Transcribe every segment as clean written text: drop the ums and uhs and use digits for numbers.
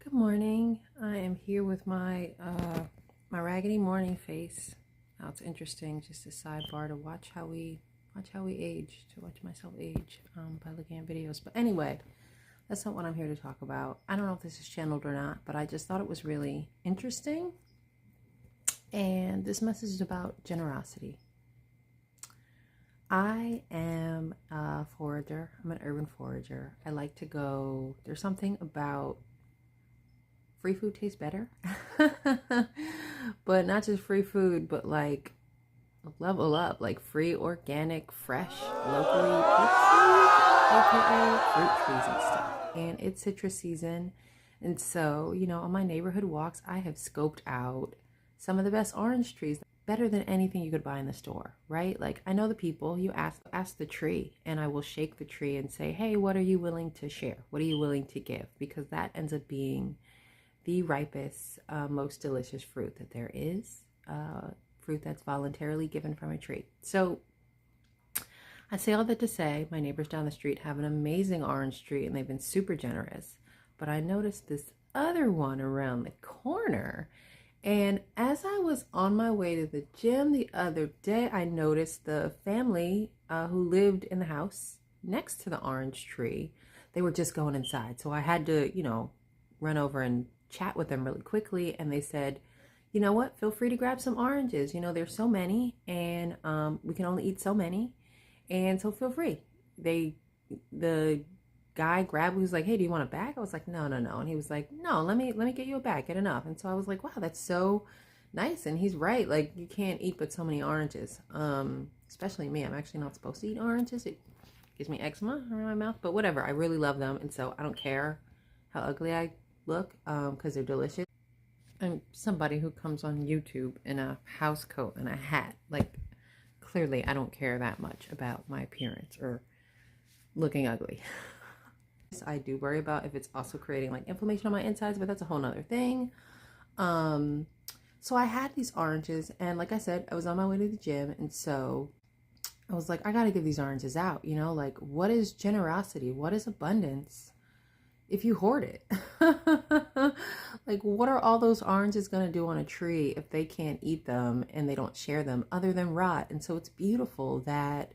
Good morning. I am here with my my raggedy morning face. Now it's interesting, just a sidebar to watch how we age, to watch myself age by looking at videos. But anyway, that's not what I'm here to talk about. I don't know if this is channeled or not, but I just thought it was really interesting. And this message is about generosity. I am a forager. I'm an urban forager. I like to go. There's something about free food tastes better. But not just free food, but like level up, like free, organic, fresh, locally picked food, aka fruit trees and stuff. And it's citrus season. And so, on my neighborhood walks, I have scoped out some of the best orange trees, better than anything you could buy in the store, right? Like, I know the people. You ask the tree, and I will shake the tree and say, hey, what are you willing to share? What are you willing to give? Because that ends up being the ripest, most delicious fruit that there is, fruit that's voluntarily given from a tree. So I say all that to say, my neighbors down the street have an amazing orange tree, and they've been super generous. But I noticed this other one around the corner, and as I was on my way to the gym the other day, I noticed the family who lived in the house next to the orange tree. They were just going inside, so I had to, run over and chat with them really quickly. And they said, you know what, feel free to grab some oranges. There's so many, and we can only eat so many, and so feel free. The guy grabbed, he was like, hey, do you want a bag? I was like, no. And he was like, no, let me get you a bag, get enough. And so I was like, wow, that's so nice. And he's right, like, you can't eat but so many oranges, especially me. I'm actually not supposed to eat oranges. It gives me eczema around my mouth, but whatever, I really love them. And so I don't care how ugly I look, because they're delicious. I'm somebody who comes on YouTube in a house coat and a hat. Like, clearly I don't care that much about my appearance or looking ugly. I do worry about if it's also creating like inflammation on my insides, but that's a whole nother thing. So I had these oranges, and like I said, I was on my way to the gym, and so I was like, I gotta give these oranges out, like, what is generosity? What is abundance if you hoard it? Like, what are all those oranges going to do on a tree if they can't eat them and they don't share them other than rot? And so it's beautiful that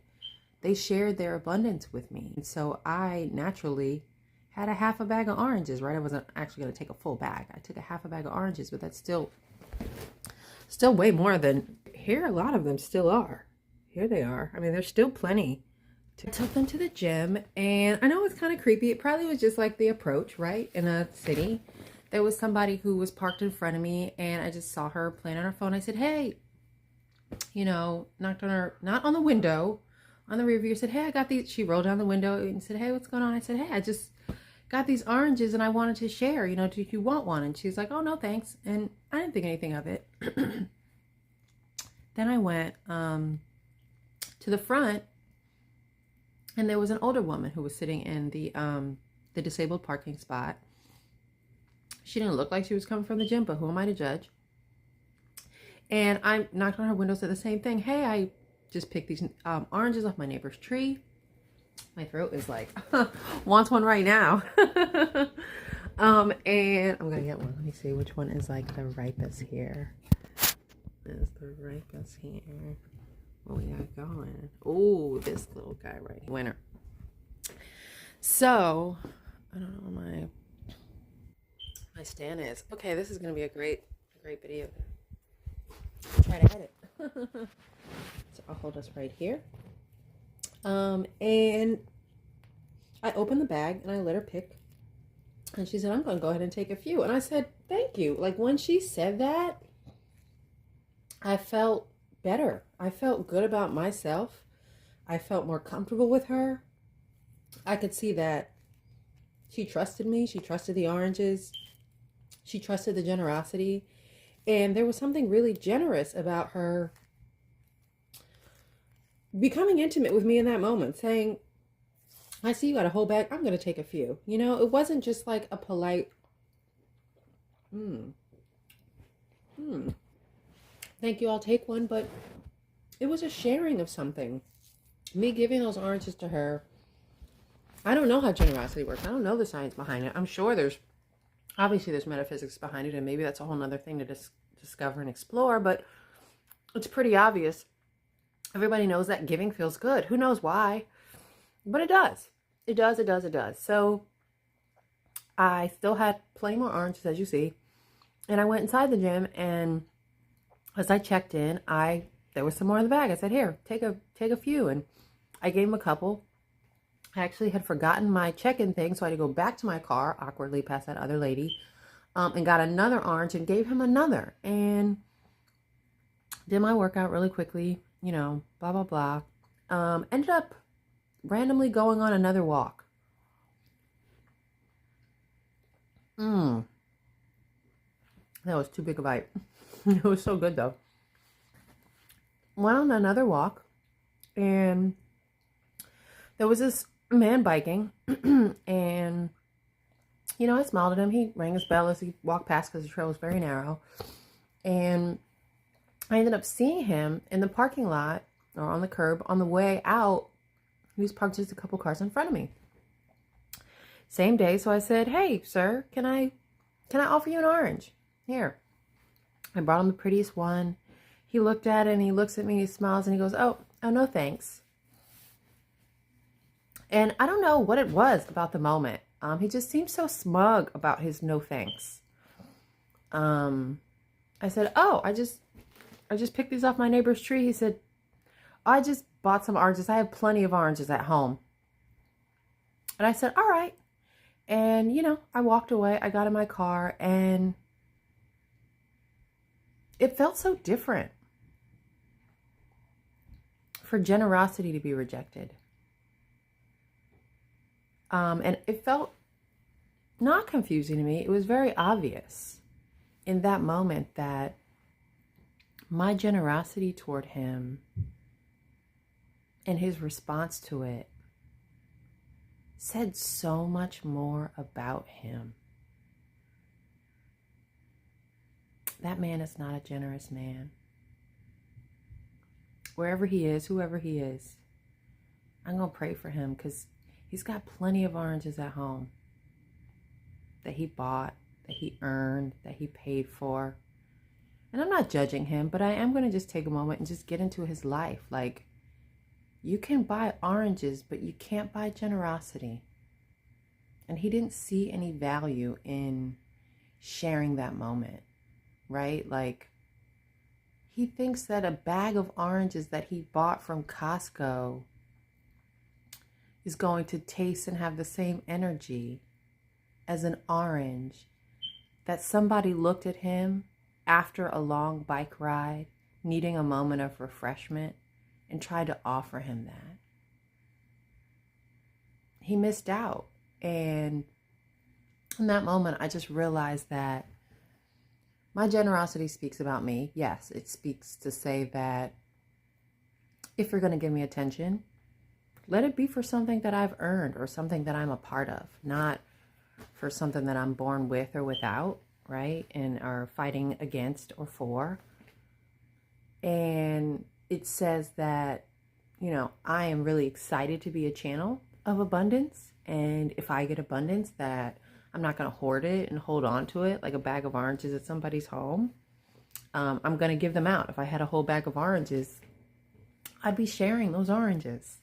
they shared their abundance with me. And so I naturally had a half a bag of oranges, right? I wasn't actually going to take a full bag. I took a half a bag of oranges, but that's still way more than here. A lot of them still are. Here they are. I mean, there's still plenty. I took them to the gym, and I know it's kind of creepy. It probably was just like the approach, right? In a city, there was somebody who was parked in front of me, and I just saw her playing on her phone. I said, hey, knocked on her, not on the window, on the rear view. Said, hey, I got these. She rolled down the window and said, hey, what's going on? I said, hey, I just got these oranges and I wanted to share, do you want one? And she's like, oh, no, thanks. And I didn't think anything of it. Then I went to the front, and there was an older woman who was sitting in the disabled parking spot. She didn't look like she was coming from the gym, but who am I to judge? And I knocked on her window, said the same thing. Hey, I just picked these oranges off my neighbor's tree. My throat is like, wants one right now. And I'm gonna get one. Let me see which one is like the ripest here. Is the ripest here. What we got going? Oh, this little guy right here. Winner. So, I don't know what my stand is. Okay, this is gonna be a great video. I'll try to edit. So I'll hold us right here. And I opened the bag and I let her pick. And she said, I'm gonna go ahead and take a few. And I said, thank you. Like, when she said that, I felt better. I felt good about myself. I felt more comfortable with her. I could see that she trusted me. She trusted the oranges. She trusted the generosity. And there was something really generous about her becoming intimate with me in that moment, saying, I see you got a whole bag. I'm going to take a few. It wasn't just like a polite, thank you, I'll take one. But it was a sharing of something. Me giving those oranges to her. I don't know how generosity works. I don't know the science behind it. I'm sure there's Obviously, there's metaphysics behind it, and maybe that's a whole nother thing to discover and explore, but it's pretty obvious. Everybody knows that giving feels good. Who knows why? But it does. It does, it does, it does. So I still had plenty more oranges, as you see. And I went inside the gym, and as I checked in, there was some more in the bag. I said, here, take a few. And I gave him a couple. I actually had forgotten my check-in thing, so I had to go back to my car, awkwardly past that other lady, and got another orange and gave him another. And did my workout really quickly, blah, blah, blah. Ended up randomly going on another walk. That was too big a bite. It was so good, though. Went on another walk, and there was this man biking, and, I smiled at him. He rang his bell as he walked past because the trail was very narrow. And I ended up seeing him in the parking lot or on the curb on the way out. He was parked just a couple cars in front of me. Same day, so I said, hey, sir, can I offer you an orange? Here. I brought him the prettiest one. He looked at it, and he looks at me, and he smiles, and he goes, oh, no, thanks. And I don't know what it was about the moment. He just seemed so smug about his no thanks. I said, oh, I just picked these off my neighbor's tree. He said, I just bought some oranges. I have plenty of oranges at home. And I said, all right. And, I walked away. I got in my car, and it felt so different for generosity to be rejected. And it felt not confusing to me. It was very obvious in that moment that my generosity toward him and his response to it said so much more about him. That man is not a generous man. Wherever he is, whoever he is, I'm going to pray for him, because he's got plenty of oranges at home that he bought, that he earned, that he paid for. And I'm not judging him, but I am going to just take a moment and just get into his life. Like, you can buy oranges, but you can't buy generosity. And he didn't see any value in sharing that moment, right? Like, he thinks that a bag of oranges that he bought from Costco is going to taste and have the same energy as an orange that somebody looked at him after a long bike ride, needing a moment of refreshment, and tried to offer him that. He missed out. And in that moment, I just realized that my generosity speaks about me. Yes, it speaks to say that if you're going to give me attention, let it be for something that I've earned or something that I'm a part of, not for something that I'm born with or without, right? And are fighting against or for. And it says that, I am really excited to be a channel of abundance. And if I get abundance, that I'm not going to hoard it and hold on to it like a bag of oranges at somebody's home. I'm going to give them out. If I had a whole bag of oranges, I'd be sharing those oranges.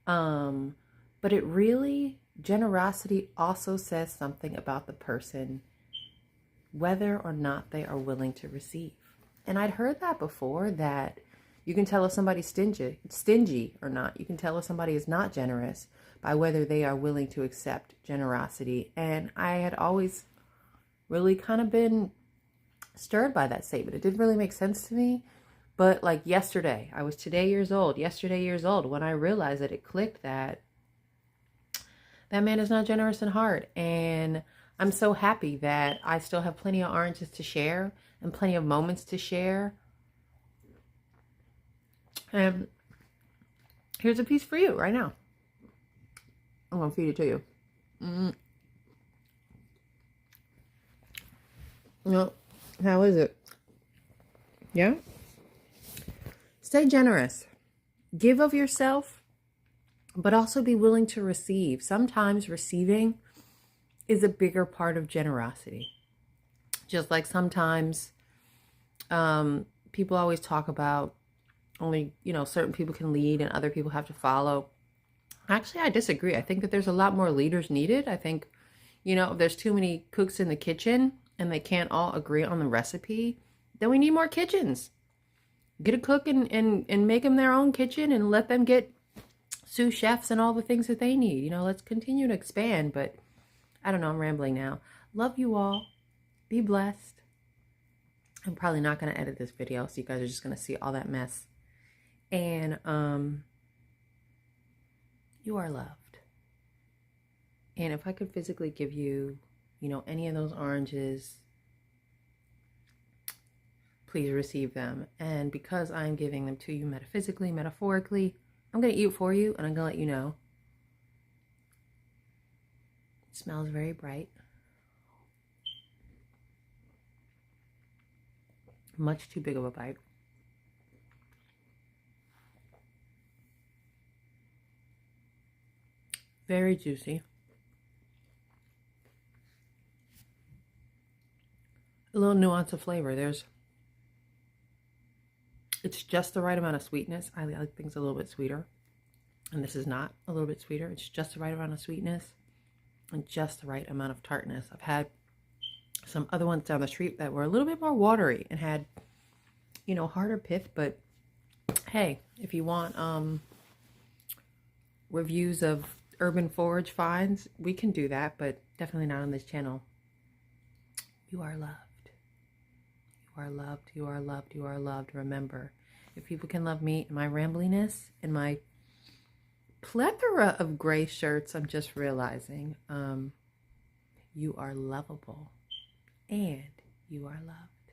But it really, generosity also says something about the person, whether or not they are willing to receive. And I'd heard that before, that you can tell if somebody's stingy or not. You can tell if somebody is not generous by whether they are willing to accept generosity. And I had always really kind of been stirred by that statement. It didn't really make sense to me. But like yesterday, I was yesterday years old, when I realized that it clicked that man is not generous in heart. And I'm so happy that I still have plenty of oranges to share and plenty of moments to share. And here's a piece for you right now. I'm going to feed it to you. No, how is it? Yeah? Stay generous. Give of yourself, but also be willing to receive. Sometimes receiving is a bigger part of generosity. Just like sometimes people always talk about only, certain people can lead and other people have to follow. Actually, I disagree. I think that there's a lot more leaders needed. I think, if there's too many cooks in the kitchen and they can't all agree on the recipe, then we need more kitchens. Get a cook and make them their own kitchen and let them get sous chefs and all the things that they need. Let's continue to expand. But I don't know, I'm rambling now. Love you all. Be blessed. I'm probably not going to edit this video, so you guys are just going to see all that mess. And you are loved. And if I could physically give you, any of those oranges, please receive them. And because I'm giving them to you metaphysically, metaphorically, I'm going to eat for you and I'm going to let you know. It smells very bright. Much too big of a bite. Very juicy. A little nuance of flavor. It's just the right amount of sweetness. I like things a little bit sweeter. And this is not a little bit sweeter. It's just the right amount of sweetness and just the right amount of tartness. I've had some other ones down the street that were a little bit more watery and had, harder pith. But hey, if you want reviews of urban forage finds, we can do that, but definitely not on this channel. You are loved. You are loved. You are loved. You are loved. Remember, if people can love me and my rambliness and my plethora of gray shirts, I'm just realizing you are lovable and you are loved.